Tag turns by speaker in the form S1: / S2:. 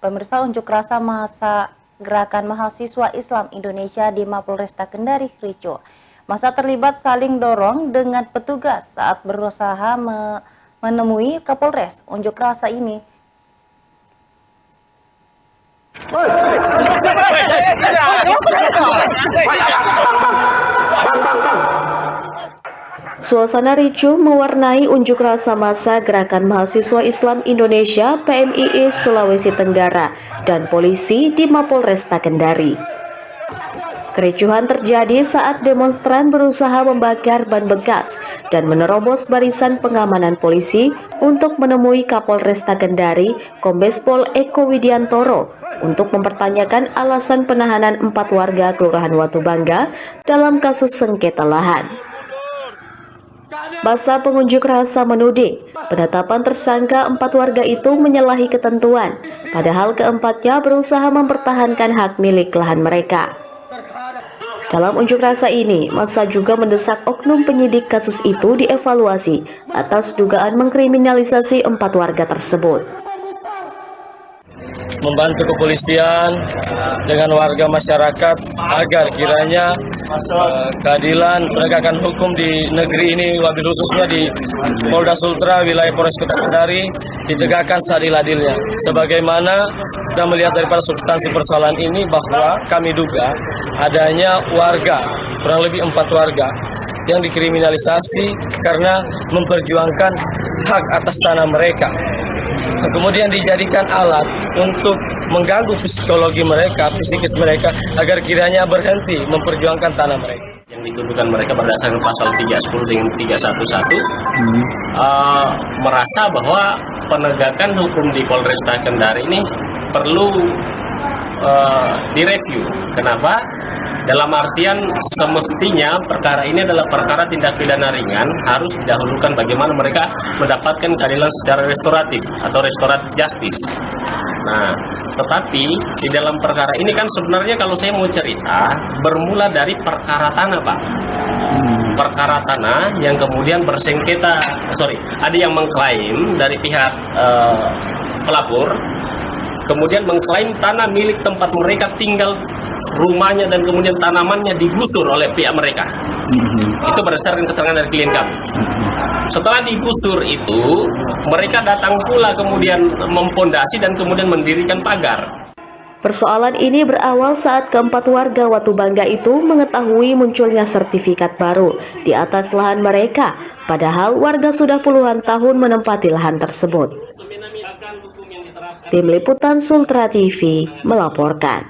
S1: Pemirsa, unjuk rasa massa Gerakan Mahasiswa Islam Indonesia di Mapolresta Kendari ricuh. Massa terlibat saling dorong dengan petugas saat berusaha menemui Kapolres. Unjuk rasa ini Suasana ricuh mewarnai unjuk rasa massa Gerakan Mahasiswa Islam Indonesia PMII Sulawesi Tenggara dan polisi di Mapolresta Kendari. Kericuhan terjadi saat demonstran berusaha membakar ban bekas dan menerobos barisan pengamanan polisi untuk menemui Kapolresta Kendari, Kombes Pol Eko Widiantoro, untuk mempertanyakan alasan penahanan 4 warga Kelurahan Watubangga dalam kasus sengketa lahan. Massa pengunjuk rasa menuding penetapan tersangka 4 warga itu menyalahi ketentuan, padahal keempatnya berusaha mempertahankan hak milik lahan mereka. Dalam unjuk rasa ini, massa juga mendesak oknum penyidik kasus itu dievaluasi atas dugaan mengkriminalisasi 4 warga tersebut.
S2: Membantu kepolisian dengan warga masyarakat agar kiranya keadilan penegakan hukum di negeri ini, wabil khususnya di Polda Sultra wilayah Polres Kota Kendari, ditegakkan seadil-adilnya. Sebagaimana kita melihat daripada substansi persoalan ini bahwa kami duga adanya warga, kurang lebih 4 warga yang dikriminalisasi karena memperjuangkan hak atas tanah mereka. Kemudian dijadikan alat untuk mengganggu psikologi mereka, psikis mereka, agar kiranya berhenti memperjuangkan tanah mereka.
S3: Yang dituduhkan mereka berdasarkan pasal 310 dengan 311 merasa bahwa penegakan hukum di Polresta Kendari ini perlu direview. Kenapa? Dalam artian semestinya perkara ini adalah perkara tindak pidana ringan, harus didahulukan bagaimana mereka mendapatkan keadilan secara restoratif atau restoratif justice. Nah, tetapi di dalam perkara ini kan sebenarnya kalau saya mau cerita bermula dari perkara tanah, Pak. Perkara tanah yang kemudian bersengketa, ada yang mengklaim dari pihak pelapor, kemudian mengklaim tanah milik tempat mereka tinggal, rumahnya dan kemudian tanamannya digusur oleh pihak mereka. Itu berdasarkan keterangan dari klien kami. Setelah digusur itu, mereka datang pula kemudian mempondasi dan kemudian mendirikan pagar.
S1: Persoalan ini berawal saat keempat warga Watubangga itu mengetahui munculnya sertifikat baru di atas lahan mereka, padahal warga sudah puluhan tahun menempati lahan tersebut. Tim Liputan Sultra TV melaporkan.